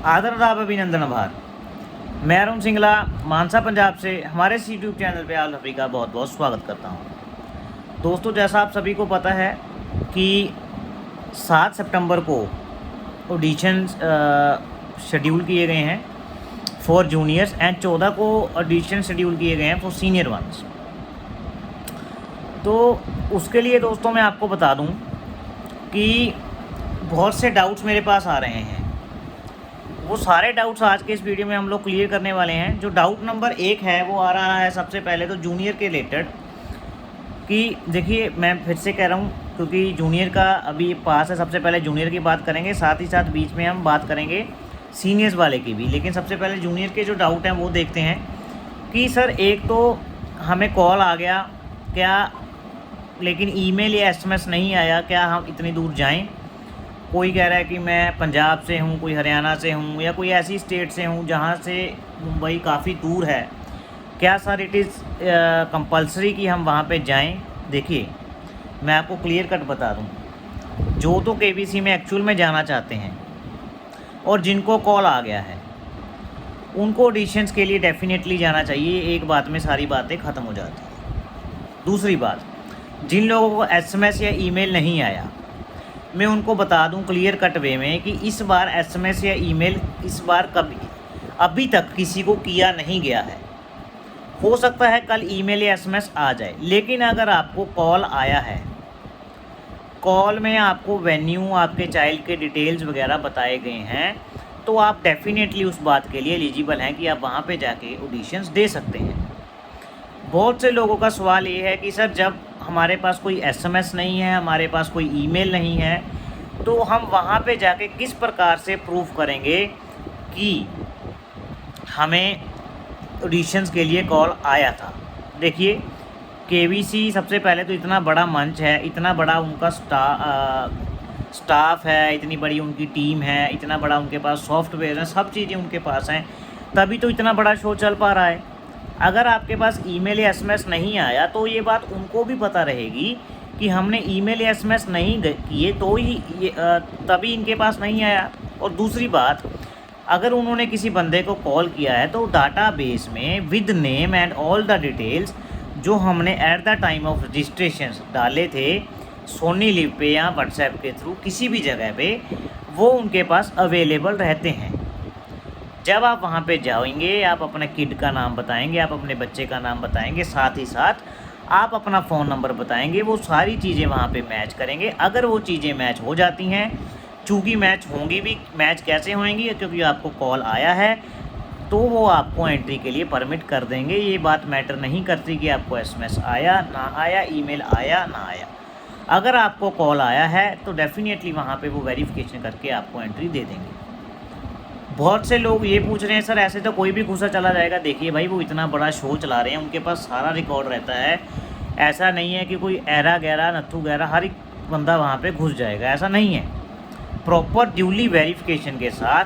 आदरदाब अभिनंदन आभार। मैं अरुण सिंगला मानसा पंजाब से हमारे यूट्यूब चैनल पे आप सभी का बहुत बहुत स्वागत करता हूं। दोस्तों, जैसा आप सभी को पता है कि 7 सितंबर को ऑडिशन शेड्यूल किए गए हैं फॉर जूनियर्स एंड 14 को ऑडिशन शेड्यूल किए गए हैं फॉर सीनियर वंस। तो उसके लिए दोस्तों मैं आपको बता दूं कि बहुत से डाउट्स मेरे पास आ रहे हैं। वो सारे डाउट्स आज के इस वीडियो में हम लोग क्लियर करने वाले हैं। जो डाउट नंबर 1 है वो आ रहा है सबसे पहले तो जूनियर के रिलेटेड कि देखिए, मैं फिर से कह रहा हूँ क्योंकि जूनियर का अभी पास है। सबसे पहले जूनियर की बात करेंगे, साथ ही साथ बीच में हम बात करेंगे सीनियर्स वाले की भी। लेकिन सबसे पहले जूनियर के जो डाउट हैं वो देखते हैं कि सर एक तो हमें कॉल आ गया क्या, लेकिन ईमेल या एसएमएस नहीं आया, क्या हम इतनी दूर जाएं? कोई कह रहा है कि मैं पंजाब से हूँ, कोई हरियाणा से हूँ या कोई ऐसी स्टेट से हूँ जहाँ से मुंबई काफ़ी दूर है। क्या सर इट इज़ कंपलसरी कि हम वहाँ पे जाएं? देखिए, मैं आपको क्लियर कट बता दूँ, जो तो केबीसी में एक्चुअल में जाना चाहते हैं और जिनको कॉल आ गया है उनको ऑडिशंस के लिए डेफिनेटली जाना चाहिए। एक बात में सारी बातें ख़त्म हो जाती हैं। दूसरी बात, जिन लोगों को एसएमएस या ईमेल नहीं आया, मैं उनको बता दूं क्लियर कट वे में कि इस बार एसएमएस या ईमेल इस बार कभी अभी तक किसी को किया नहीं गया है। हो सकता है कल ईमेल या एसएमएस आ जाए, लेकिन अगर आपको कॉल आया है, कॉल में आपको वेन्यू, आपके चाइल्ड के डिटेल्स वगैरह बताए गए हैं, तो आप डेफिनेटली उस बात के लिए एलिजिबल हैं कि आप वहाँ पे जाके ऑडिशंस दे सकते हैं। बहुत से लोगों का सवाल ये है कि सर जब हमारे पास कोई एसएमएस नहीं है, हमारे पास कोई ईमेल नहीं है, तो हम वहाँ पे जाके किस प्रकार से प्रूफ करेंगे कि हमें ऑडिशंस के लिए कॉल आया था? देखिए, केबीसी सबसे पहले तो इतना बड़ा मंच है, इतना बड़ा उनका स्टाफ है, इतनी बड़ी उनकी टीम है, इतना बड़ा उनके पास सॉफ्टवेयर है, सब चीज़ें उनके पास हैं, तभी तो इतना बड़ा शो चल पा रहा है। अगर आपके पास ईमेल या एसएमएस नहीं आया तो ये बात उनको भी पता रहेगी कि हमने ईमेल या एसएमएस नहीं किए तो ही तभी इनके पास नहीं आया। और दूसरी बात, अगर उन्होंने किसी बंदे को कॉल किया है तो डाटाबेस में with name and all the details जो हमने at the time of registration डाले थे सोनी लिव पे या व्हाट्सएप के थ्रू किसी भी जगह पे, वो उनके पास अवेलेबल रहते हैं। जब आप वहाँ पे जाएंगे, आप अपने किड का नाम बताएंगे, आप अपने बच्चे का नाम बताएंगे, साथ ही साथ आप अपना फ़ोन नंबर बताएंगे, वो सारी चीज़ें वहाँ पे मैच करेंगे। अगर वो चीज़ें मैच हो जाती हैं, चूँकि मैच होंगी भी, मैच कैसे होंगी क्योंकि आपको कॉल आया है, तो वो आपको एंट्री के लिए परमिट कर देंगे। ये बात मैटर नहीं करती कि आपको एसएमएस आया ना आया, ईमेल आया ना आया। अगर आपको कॉल आया है तो डेफिनेटली वहाँ पे वो वेरिफिकेशन करके आपको एंट्री दे देंगे। बहुत से लोग ये पूछ रहे हैं सर ऐसे तो कोई भी घुसा चला जाएगा। देखिए भाई, वो इतना बड़ा शो चला रहे हैं, उनके पास सारा रिकॉर्ड रहता है। ऐसा नहीं है कि कोई एरा गैरा नत्थू गैरा हर एक बंदा वहाँ पे घुस जाएगा, ऐसा नहीं है। प्रॉपर ड्यूली वेरिफिकेशन के साथ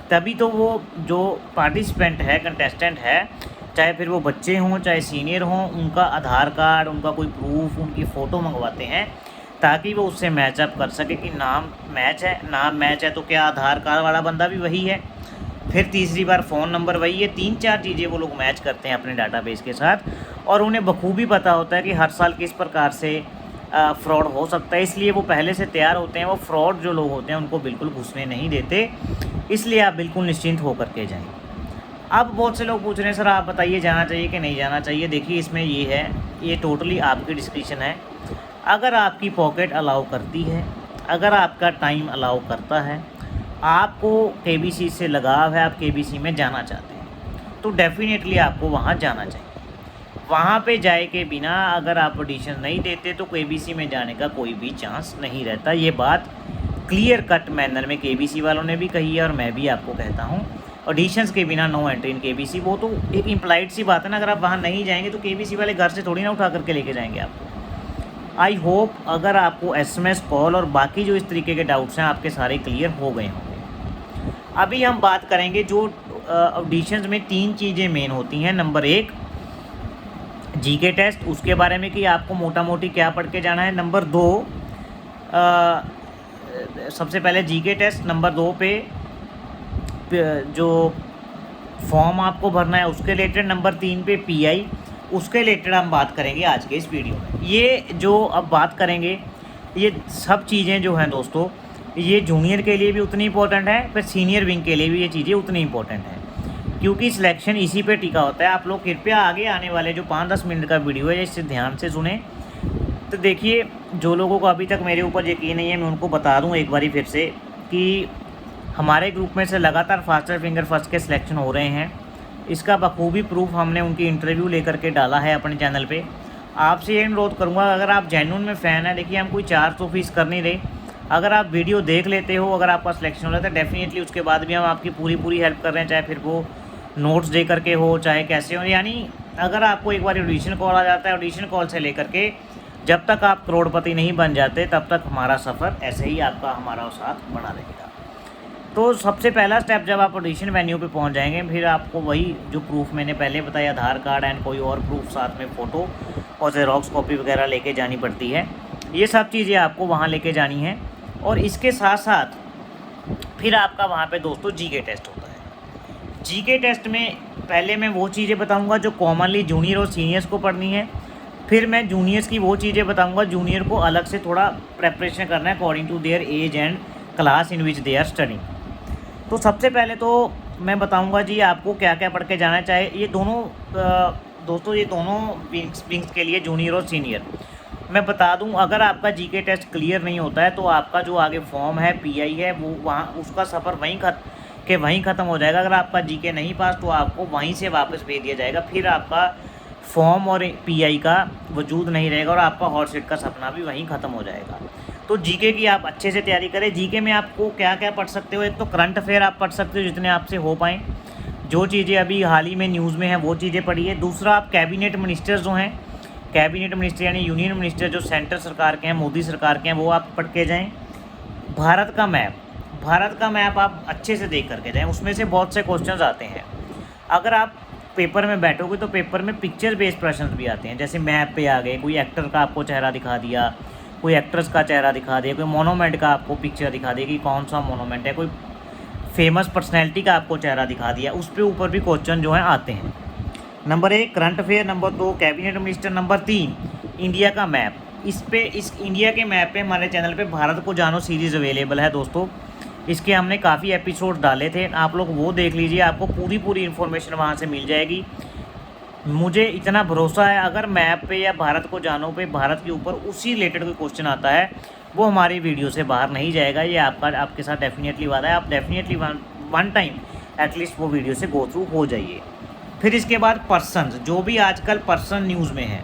तभी तो वो जो पार्टिसिपेंट है, कंटेस्टेंट है, चाहे फिर वो बच्चे हों चाहे सीनियर हों, उनका आधार कार्ड, उनका कोई प्रूफ, उनकी फ़ोटो मंगवाते हैं ताकि वो उससे मैचअप कर सके कि नाम मैच है, नाम मैच है तो क्या आधार कार्ड वाला बंदा भी वही है, फिर तीसरी बार फ़ोन नंबर वही है। 3-4 चीज़ें वो लोग मैच करते हैं अपने डाटाबेस के साथ, और उन्हें बखूबी पता होता है कि हर साल किस प्रकार से फ्रॉड हो सकता है, इसलिए वो पहले से तैयार होते हैं। वो फ्रॉड जो लोग होते हैं उनको बिल्कुल घुसने नहीं देते, इसलिए आप बिल्कुल निश्चिंत होकर के जाएँ। अब बहुत से लोग पूछ रहे हैं सर आप बताइए जाना चाहिए कि नहीं जाना चाहिए। देखिए, इसमें ये है, ये टोटली आपकी डिस्क्रिप्शन है। अगर आपकी पॉकेट अलाउ करती है, अगर आपका टाइम अलाउ करता है, आपको केबीसी से लगाव है, आप केबीसी में जाना चाहते हैं, तो डेफिनेटली आपको वहाँ जाना चाहिए। वहाँ पे जाए के बिना अगर आप ऑडिशन नहीं देते तो केबीसी में जाने का कोई भी चांस नहीं रहता। ये बात क्लियर कट मैनर में केबीसी वालों ने भी कही है और मैं भी आपको कहता हूँ, ऑडिशंस के बिना नो एंट्री इन केबीसी। वो तो एक इम्प्लाइड सी बात है ना, अगर आप वहाँ नहीं जाएंगे तो केबीसी वाले घर से थोड़ी ना उठा करके लेके जाएंगे आपको। आई होप अगर आपको एसएमएस, कॉल और बाकी जो इस तरीके के डाउट्स हैं आपके सारे क्लियर हो गए होंगे। अभी हम बात करेंगे जो ऑडिशंस में 3 चीज़ें मेन होती हैं। नंबर 1 जीके टेस्ट, उसके बारे में कि आपको मोटा मोटी क्या पढ़ के जाना है। नंबर 2 सबसे पहले जीके टेस्ट, नंबर 2 पे जो फॉर्म आपको भरना है उसके रिलेटेड, नंबर 3 पे पीआई, उसके रिलेटेड हम बात करेंगे आज के इस वीडियो में। ये जो अब बात करेंगे, ये सब चीज़ें जो हैं दोस्तों, ये जूनियर के लिए भी उतनी इंपॉर्टेंट है, फिर सीनियर विंग के लिए भी ये चीज़ें उतनी इंपॉर्टेंट हैं, क्योंकि सिलेक्शन इसी पे टिका होता है। आप लोग कृपया आगे आने वाले जो 5-10 मिनट का वीडियो है इसे ध्यान से सुने। तो देखिए, जो लोगों को अभी तक मेरे ऊपर यकीन नहीं है, मैं उनको बता दूं एक बारी फिर से कि हमारे ग्रुप में से लगातार फास्टर फिंगर फर्स्ट के सिलेक्शन हो रहे हैं। इसका बखूबी प्रूफ हमने उनकी इंटरव्यू लेकर के डाला है अपने चैनल पे। आपसे ये अनुरोध करूँगा, अगर आप जेन्युइन में फ़ैन है, देखिए हम कोई 400 फीस कर नहीं रहे। अगर आप वीडियो देख लेते हो, अगर आपका सिलेक्शन हो जाता है, डेफिनेटली उसके बाद भी हम आपकी पूरी हेल्प कर रहे हैं, चाहे फिर वो नोट्स दे करके हो, चाहे कैसे हो। यानी अगर आपको एक बार ऑडिशन कॉल आ जाता है, ऑडिशन कॉल से लेकर के जब तक आप करोड़पति नहीं बन जाते, तब तक हमारा सफ़र ऐसे ही आपका हमारा साथ बना रहेगा। तो सबसे पहला स्टेप, जब आप ऑडिशन वेन्यू पे पहुंच जाएंगे, फिर आपको वही जो प्रूफ मैंने पहले बताया, आधार कार्ड एंड कोई और प्रूफ, साथ में फ़ोटो और जेरोक्स कॉपी वगैरह लेके जानी पड़ती है। ये सब चीज़ें आपको वहाँ लेके जानी है। और इसके साथ साथ फिर आपका वहाँ पे दोस्तों जीके टेस्ट होता है। जीके टेस्ट में पहले मैं वो चीज़ें बताऊँगा जो कॉमनली जूनियर और सीनियर्स को पढ़नी है। फिर मैं जूनियर्स की वो चीज़ें बताऊँगा जूनियर को अलग से थोड़ा प्रेपरेशन करना है according to their age and class in which they are studying. तो सबसे पहले तो मैं बताऊंगा जी आपको क्या क्या पढ़ के जाना चाहिए। ये दोनों दोस्तों, ये दोनों विंग्स के लिए, जूनियर और सीनियर, मैं बता दूं, अगर आपका जीके टेस्ट क्लियर नहीं होता है तो आपका जो आगे फॉर्म है, पीआई है, वो वहाँ उसका सफ़र वहीं ख़त्म हो जाएगा। अगर आपका जीके नहीं पास तो आपको वहीं से वापस भेज दिया जाएगा, फिर आपका फॉर्म और पीआई का वजूद नहीं रहेगा और आपका हॉट सीट का सपना भी वहीं ख़त्म हो जाएगा। तो जीके की आप अच्छे से तैयारी करें। जीके में आपको क्या क्या पढ़ सकते हो, एक तो करंट अफेयर आप पढ़ सकते हो जितने आपसे हो पाएँ, जो चीज़ें अभी हाल ही में न्यूज़ में हैं वो चीज़ें पढ़िए। दूसरा, आप कैबिनेट मिनिस्टर्स जो हैं, कैबिनेट मिनिस्टर यानी यूनियन मिनिस्टर जो सेंटर सरकार के हैं, मोदी सरकार के हैं, वो आप पढ़ के जाएँ। भारत का मैप आप अच्छे से देख करके जाएँ, उसमें से बहुत से क्वेश्चंस आते हैं। अगर आप पेपर में बैठोगे तो पेपर में पिक्चर बेस्ड प्रश्न भी आते हैं, जैसे मैप पे आ गए, कोई एक्टर का आपको चेहरा दिखा दिया, कोई एक्ट्रेस का चेहरा दिखा दिया, कोई मोनोमेंट का आपको पिक्चर दिखा दिया कि कौन सा मोनोमेंट है, कोई फेमस पर्सनैलिटी का आपको चेहरा दिखा दिया, उस पे ऊपर भी क्वेश्चन जो हैं आते हैं। Number 1 current affair, number 2 cabinet minister, number 3 India का मैप। इस इंडिया के मैप पे हमारे चैनल पे भारत को जानो सीरीज़ अवेलेबल है दोस्तों। इसके हमने काफ़ी एपिसोड डाले थे, आप लोग वो देख लीजिए, आपको पूरी इन्फॉर्मेशन वहाँ से मिल जाएगी। मुझे इतना भरोसा है, अगर मैप पे या भारत को जानो पे भारत के ऊपर उसी रिलेटेड कोई क्वेश्चन आता है, वो हमारी वीडियो से बाहर नहीं जाएगा। ये आपके साथ डेफिनेटली वादा है। आप डेफिनेटली वन टाइम एटलीस्ट वो वीडियो से गो थ्रू हो जाइए। फिर इसके बाद पर्सन, जो भी आजकल पर्सन न्यूज़ में है,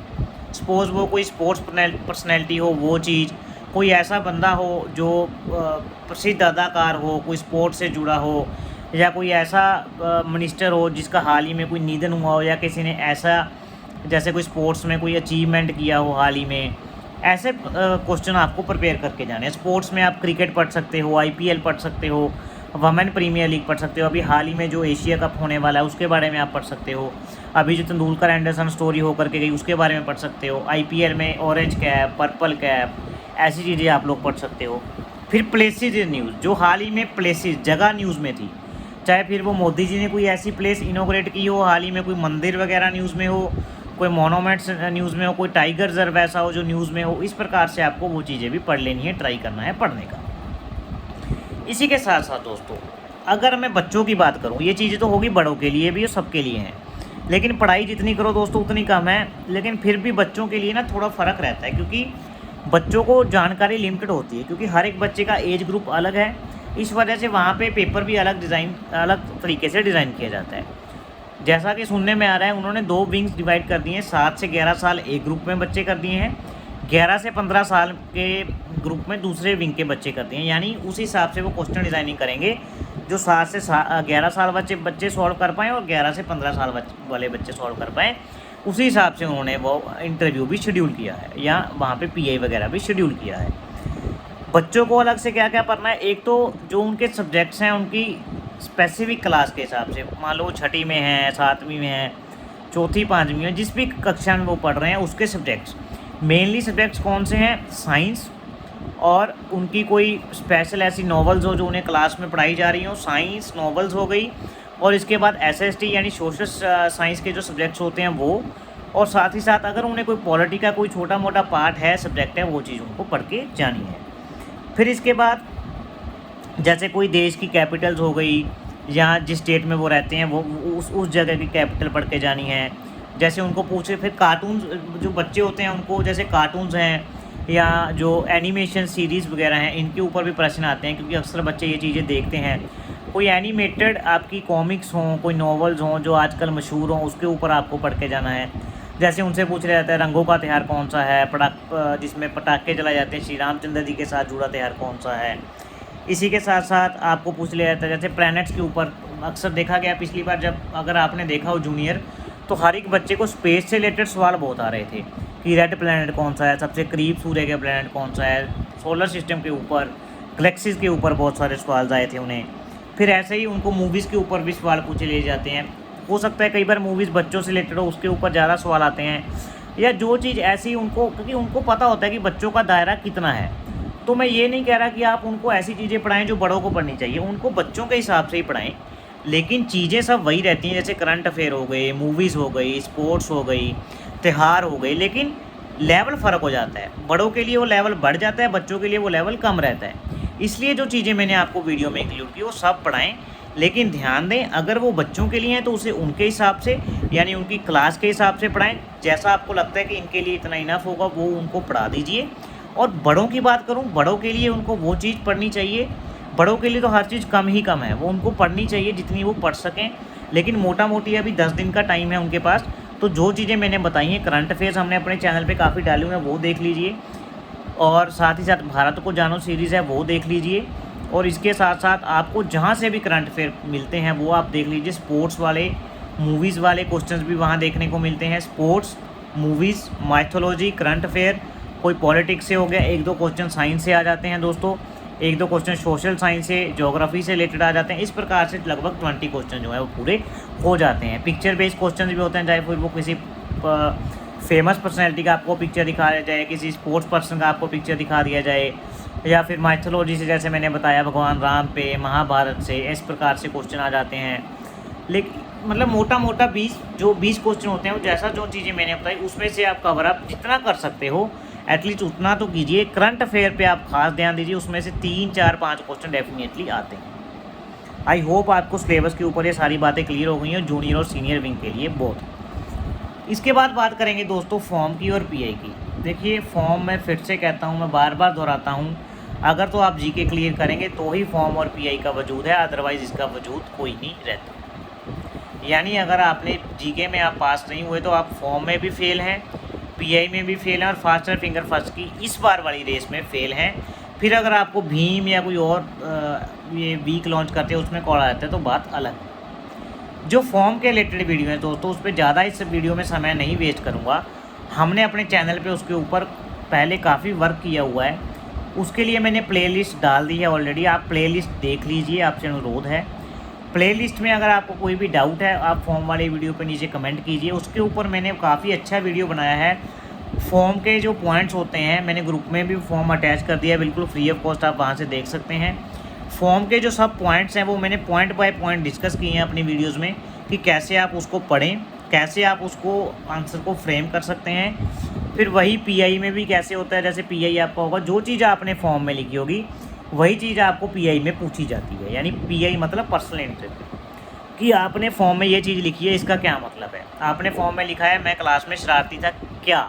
सपोज़ वो कोई स्पोर्ट्स पर्सनैलिटी हो, वो चीज़, कोई ऐसा बंदा हो जो प्रसिद्ध अदाकार हो, कोई स्पोर्ट्स से जुड़ा हो, या कोई ऐसा मिनिस्टर हो जिसका हाल ही में कोई निधन हुआ हो, या किसी ने ऐसा जैसे कोई स्पोर्ट्स में कोई अचीवमेंट किया हो हाल ही में, ऐसे क्वेश्चन आपको प्रिपेयर करके जाने हैं। स्पोर्ट्स में आप क्रिकेट पढ़ सकते हो, आईपीएल पढ़ सकते हो, वमेन प्रीमियर लीग पढ़ सकते हो, अभी हाल ही में जो एशिया कप होने वाला है उसके बारे में आप पढ़ सकते हो, अभी जो तेंदुलकर एंडरसन स्टोरी होकर के गई उसके बारे में पढ़ सकते हो, आईपीएल में ऑरेंज कैप, पर्पल कैप, ऐसी चीज़ें आप लोग पढ़ सकते हो। फिर प्लेसेज न्यूज़, जो हाल ही में प्लेसेज जगह न्यूज़ में थी, चाहे फिर वो मोदी जी ने कोई ऐसी प्लेस इनोग्रेट की हो, हाल ही में कोई मंदिर वगैरह न्यूज़ में हो, कोई मोनोमेंट्स न्यूज़ में हो, कोई टाइगर रिजर्व ऐसा हो जो न्यूज़ में हो, इस प्रकार से आपको वो चीज़ें भी पढ़ लेनी है, ट्राई करना है पढ़ने का। इसी के साथ साथ दोस्तों, अगर मैं बच्चों की बात करूँ, ये चीज़ें तो होगी बड़ों के लिए भी और सबके लिए हैं, लेकिन पढ़ाई जितनी करो दोस्तों उतनी कम है। लेकिन फिर भी बच्चों के लिए ना थोड़ा फ़र्क रहता है, क्योंकि बच्चों को जानकारी लिमिटेड होती है, क्योंकि हर एक बच्चे का एज ग्रुप अलग है। इस वजह से वहाँ पे पेपर भी अलग तरीके से डिज़ाइन किया जाता है। जैसा कि सुनने में आ रहा है, उन्होंने 2 विंग्स डिवाइड कर दिए हैं, 7 से 11 साल एक ग्रुप में बच्चे कर दिए हैं, 11 से 15 साल के ग्रुप में दूसरे विंग के बच्चे कर दिए हैं। यानी उस हिसाब से वो क्वेश्चन डिज़ाइनिंग करेंगे जो 7 से 11 साल बच्चे सॉल्व कर पाएँ और 11 से 15 साल वाले बच्चे सॉल्व कर पाएँ। उसी हिसाब से उन्होंने वो इंटरव्यू भी शेड्यूल किया है, या वहाँ पे पीआई वगैरह भी शेड्यूल किया है। बच्चों को अलग से क्या क्या पढ़ना है, एक तो जो उनके सब्जेक्ट्स हैं उनकी स्पेसिफिक क्लास के हिसाब से, मान लो 6ठी में है, 7वीं में है, 4ठी 5वीं में, जिस भी कक्षा में वो पढ़ रहे हैं उसके सब्जेक्ट्स, मेनली सब्जेक्ट्स कौन से हैं, साइंस और उनकी कोई स्पेशल ऐसी नॉवेल्स हो जो उन्हें क्लास में पढ़ाई जा रही हो, साइंस नॉवेल्स हो गई, और इसके बाद एसएसटी यानी सोशल साइंस के जो सब्जेक्ट्स होते हैं वो, और साथ ही साथ अगर उन्हें कोई पॉलिटी का कोई छोटा मोटा पार्ट है, सब्जेक्ट है, वो चीज़ उनको पढ़ के जानी है। फिर इसके बाद जैसे कोई देश की कैपिटल्स हो गई, या जिस स्टेट में वो रहते हैं वो उस जगह की कैपिटल पढ़ के जानी है। जैसे उनको पूछे, फिर कार्टून्स जो बच्चे होते हैं उनको जैसे कार्टून्स हैं या जो एनिमेशन सीरीज़ वगैरह हैं, इनके ऊपर भी प्रश्न आते हैं, क्योंकि अक्सर बच्चे ये चीज़ें देखते हैं। कोई एनिमेटेड आपकी कॉमिक्स हों, कोई नॉवेल्स हों जो आजकल मशहूर हों, उसके ऊपर आपको पढ़ के जाना है। जैसे उनसे पूछ लिया जाता है रंगों का त्यौहार कौन सा है, जिसमें पटाखे जलाए जाते हैं, श्री रामचंद्र जी के साथ जुड़ा त्यौहार कौन सा है। इसी के साथ साथ आपको पूछ लिया जाता है जैसे प्लैनेट्स के ऊपर। अक्सर देखा गया पिछली बार जब अगर आपने देखा हो जूनियर, तो हर एक बच्चे को स्पेस से रिलेटेड सवाल बहुत आ रहे थे कि रेड प्लैनेट कौन सा है, सबसे करीब सूर्य के प्लैनेट कौन सा है, सोलर सिस्टम के ऊपर, गैलेक्सीज़ के ऊपर बहुत सारे सवाल आए थे उन्हें। फिर ऐसे ही उनको मूवीज़ के ऊपर भी सवाल पूछे ले जाते हैं। हो सकता है कई बार मूवीज़ बच्चों से रिलेटेड हो, उसके ऊपर ज़्यादा सवाल आते हैं, या जो चीज़ ऐसी उनको, क्योंकि उनको पता होता है कि बच्चों का दायरा कितना है। तो मैं ये नहीं कह रहा कि आप उनको ऐसी चीज़ें पढ़ाएं जो बड़ों को पढ़नी चाहिए, उनको बच्चों के हिसाब से ही पढ़ाएं, लेकिन चीज़ें सब वही रहती हैं। जैसे करंट अफेयर हो गए, मूवीज़ हो गई, स्पोर्ट्स हो गई, त्यौहार हो गए, लेकिन लेवल फ़र्क हो जाता है। बड़ों के लिए वो लेवल बढ़ जाता है, बच्चों के लिए वो लेवल कम रहता है। इसलिए जो चीज़ें मैंने आपको वीडियो में इंक्लूड की वो सब पढ़ाएं, लेकिन ध्यान दें अगर वो बच्चों के लिए हैं तो उसे उनके हिसाब से, यानी उनकी क्लास के हिसाब से पढ़ाएं। जैसा आपको लगता है कि इनके लिए इतना इनफ होगा वो उनको पढ़ा दीजिए। और बड़ों की बात करूं, बड़ों के लिए उनको वो चीज़ पढ़नी चाहिए, बड़ों के लिए तो हर चीज़ कम ही कम है, वो उनको पढ़नी चाहिए जितनी वो पढ़ सकें। लेकिन मोटा मोटी अभी 10 दिन का टाइम है उनके पास, तो जो चीज़ें मैंने बताई हैं, करंट अफेयर्स हमने अपने चैनल पे काफ़ी डाले हुए हैं, वो देख लीजिए, और साथ ही साथ भारत को जानो सीरीज़ है वो देख लीजिए, और इसके साथ साथ आपको जहाँ से भी करंट अफेयर मिलते हैं वो आप देख लीजिए। स्पोर्ट्स वाले, मूवीज़ वाले क्वेश्चंस भी वहाँ देखने को मिलते हैं। Sports, movies, mythology, current affair, कोई पॉलिटिक्स से हो गया, 1-2 क्वेश्चन साइंस से आ जाते हैं दोस्तों, 1-2 क्वेश्चन सोशल साइंस से, ज्योग्राफी से रिलेटेड आ जाते हैं। इस प्रकार से लगभग 20 क्वेश्चन जो है वो पूरे हो जाते हैं। पिक्चर बेस्ड क्वेश्चन भी होते हैं, चाहे फिर वो किसी फेमस पर्सनैलिटी का आपको पिक्चर दिखाया जाए, किसी स्पोर्ट्स पर्सन का आपको पिक्चर दिखा दिया जाए, या फिर माइथोलॉजी से जैसे मैंने बताया भगवान राम पे, महाभारत से, इस प्रकार से क्वेश्चन आ जाते हैं। लेकिन मतलब मोटा मोटा 20 क्वेश्चन होते हैं, वो जैसा जो चीज़ें मैंने बताई उसमें से आप कवर अप जितना कर सकते हो एटलीस्ट उतना तो कीजिए। करंट अफेयर पे आप खास ध्यान दीजिए, उसमें से 3, 4, 5 क्वेश्चन डेफिनेटली आते हैं। आई होप आपको सिलेबस के ऊपर ये सारी बातें क्लियर हो गई हैं जूनियर और सीनियर विंग के लिए बहुत। इसके बाद बात करेंगे दोस्तों फॉर्म की और पीआई की। देखिए फॉर्म मैं फिर से कहता हूँ, मैं बार बार दोहराता हूँ, अगर तो आप जीके क्लियर करेंगे तो ही फॉर्म और पीआई का वजूद है, अदरवाइज़ इसका वजूद कोई नहीं रहता। यानी अगर आपने जीके में आप पास नहीं हुए तो आप फॉर्म में भी फेल हैं, पीआई में भी फेल हैं, और फास्टर फिंगर फर्स्ट की इस बार वाली रेस में फेल हैं। फिर अगर आपको भीम या कोई और ये वीक लॉन्च करते हैं उसमें कॉल आता है तो बात अलग है। जो फॉर्म के रिलेटेड वीडियो है दोस्तों, उस पर ज़्यादा इस वीडियो में समय नहीं वेस्ट करूँगा। हमने अपने चैनल पे उसके ऊपर पहले काफ़ी वर्क किया हुआ है, उसके लिए मैंने प्लेलिस्ट डाल दी है ऑलरेडी, आप प्लेलिस्ट देख लीजिए, आपसे अनुरोध है। प्लेलिस्ट में अगर आपको कोई भी डाउट है आप फॉर्म वाले वीडियो पे नीचे कमेंट कीजिए, उसके ऊपर मैंने काफ़ी अच्छा वीडियो बनाया है। फॉर्म के जो पॉइंट्स होते हैं, मैंने ग्रुप में भी फॉर्म अटैच कर दिया है, बिल्कुल फ्री ऑफ कॉस्ट, आप वहाँ से देख सकते हैं। फॉर्म के जो सब पॉइंट्स हैं वो मैंने पॉइंट बाय पॉइंट डिस्कस किए हैं अपनी वीडियोज़ में, कि कैसे आप उसको पढ़ें, कैसे आप उसको आंसर को फ्रेम कर सकते हैं। फिर वही पीआई में भी कैसे होता है, जैसे पीआई आपका होगा, जो चीज़ आपने फॉर्म में लिखी होगी वही चीज़ आपको पीआई में पूछी जाती है। यानी पीआई मतलब पर्सनल इंटरव्यू, कि आपने फॉर्म में ये चीज़ लिखी है, इसका क्या मतलब है। आपने फॉर्म में लिखा है मैं क्लास में शरारती था, क्या,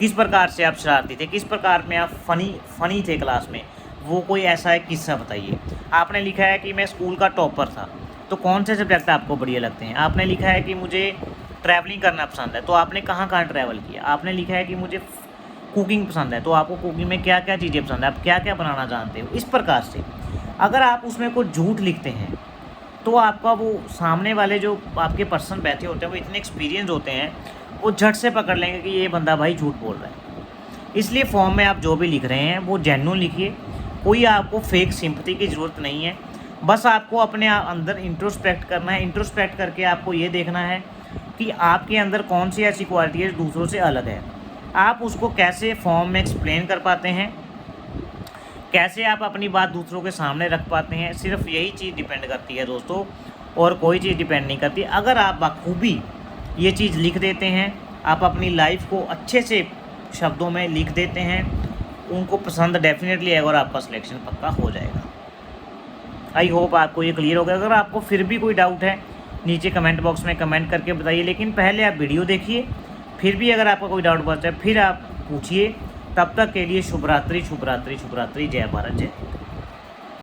किस प्रकार से आप शरारती थे, किस प्रकार में आप फ़नी थे क्लास में, वो कोई ऐसा है किस्सा बताइए। आपने लिखा है कि मैं स्कूल का टॉपर था, तो कौन से सब्जेक्ट आपको बढ़िया लगते हैं। आपने लिखा है कि मुझे ट्रैवलिंग करना पसंद है, तो आपने कहाँ कहाँ ट्रैवल किया। आपने लिखा है कि मुझे कुकिंग पसंद है, तो आपको कुकिंग में क्या क्या चीज़ें पसंद है, आप क्या क्या बनाना जानते हो। इस प्रकार से अगर आप उसमें कोई झूठ लिखते हैं तो आपका वो सामने वाले जो आपके पर्सन बैठे होते हैं वो इतने एक्सपीरियंस होते हैं, वो झट से पकड़ लेंगे कि ये बंदा भाई झूठ बोल रहा है। इसलिए फॉर्म में आप जो भी लिख रहे हैं वो जेन्युइन लिखिए, कोई आपको फेक सिंपैथी की ज़रूरत नहीं है। बस आपको अपने अंदर इंट्रोस्पेक्ट करना है। इंट्रोस्पेक्ट करके आपको ये देखना है कि आपके अंदर कौन सी ऐसी क्वालिटी है जो दूसरों से अलग है, आप उसको कैसे फॉर्म में एक्सप्लेन कर पाते हैं। कैसे आप अपनी बात दूसरों के सामने रख पाते हैं, सिर्फ यही चीज़ डिपेंड करती है दोस्तों, और कोई चीज़ डिपेंड नहीं करती। अगर आप बखूबी ये चीज़ लिख देते हैं, आप अपनी लाइफ को अच्छे से शब्दों में लिख देते हैं, उनको पसंद डेफिनेटली आएगा और आपका सिलेक्शन पक्का हो जाएगा। आई होप आपको ये क्लियर हो गया। अगर आपको फिर भी कोई डाउट है नीचे कमेंट बॉक्स में कमेंट करके बताइए, लेकिन पहले आप वीडियो देखिए, फिर भी अगर आपका कोई डाउट बचता है फिर आप पूछिए। तब तक के लिए शुभ रात्रि, शुभ रात्रि, शुभ रात्रि। जय भारत, जय।